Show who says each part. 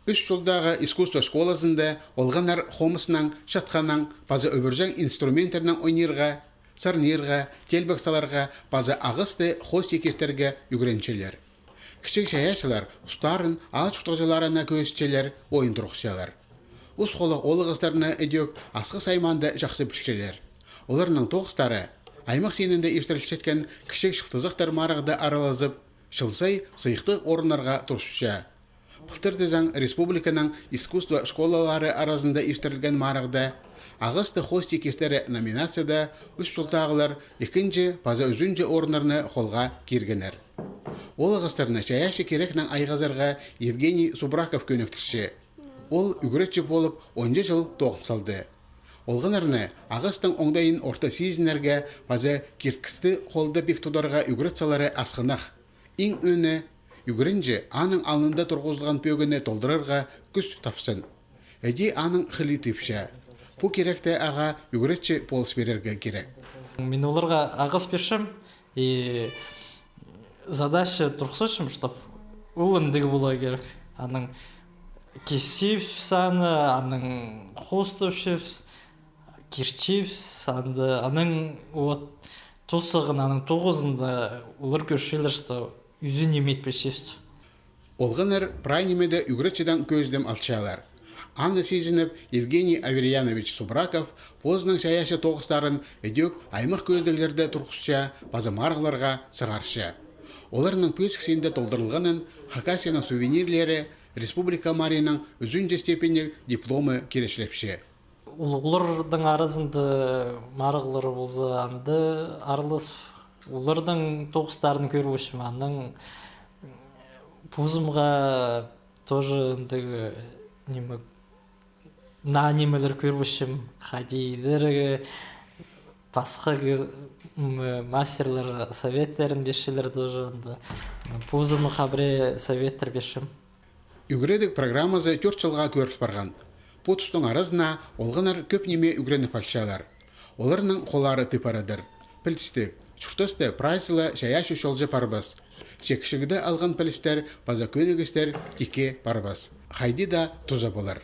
Speaker 1: Үш жылдағы искусство школасында олғанар хомысынан, шатқанан, базы өбіржен инструменттерінің ойнырға, сарнырға, телбақсаларға, базы ағысты хос екестерге үгіренчелер. Кішік шаяшылар ұстарын ағыш тұғжыларына көзчелер ойын тұрықсиялар. Ұс қолы олығыздарына өдек асқы сайманды жақсы білшелер. Оларының тоғыстары аймақ сенінде ештірілшеткен кішік шылтызықтар марығды аралазып, шылсай сыйықты орынларға тұрсыша. Бұлтырды заң республиканың искусство школалары арасында ештірілген марығды ағысты хост екестері номинацияда үш жылтағылар екінші база үзінже орынларыны қолға кергенер. Ол ағыстарына шаяшы керекнің айғазарға Евгений Субраков көніктіші. Ол үгіретші болып 10 жыл тоғын салды. Олғынарыны ағыстың оңдайын орта сезінерге база керткісті қолды бектударға үгіретсалары асқынақ. Ең өні үгірінже аның алында тұрғызылған пөгіні толдырарға күс тапсын. Әде аның қылы тепші. Бұ керекті аға үгіретші полыс берерге керек.
Speaker 2: Мен оларға ағыс бершім, задача тұрқсышым, чтоб ұлындығы бола керек. Аның кесев саны, аның хостовшев, кирчев санды, аның тосығын, аның тоғызында олар көршелер, что үзін емет бешевті.
Speaker 1: Олғанар прайнемеді үгіретшіден көздем алчалар. Анны сезініп Евгений Аверьянович Субраков позының шаяшы тоғыстарын өдек аймақ көздігілерді тұрқысша базы марғыларға сығаршы. Оларының пөсіксенде толдырылғанын Хакасияның сувенирлері Республика Марияның үзінже степені дипломы керешілепші.
Speaker 2: Олардың арызынды марғылары болзы анды арылыс, олардың тоғыстарын көру үшін аның пузымға тоже немелер көрбішім, қадейдер, басқа мастерлер советтерін бешелер тоже пузымы қабре советтер бешім.
Speaker 1: Үгіредік программазы 4 жылға көріп барған. Потустың арызына олғанар көп неме үгірені палшалар. Оларының қолары тыпарадыр. Пілтістік, шүртісті прайсылы шаяшы шолжы парбас. Шекшігіді алған пілістер, база көнігістер теке парбас. Хайди да тұза болар.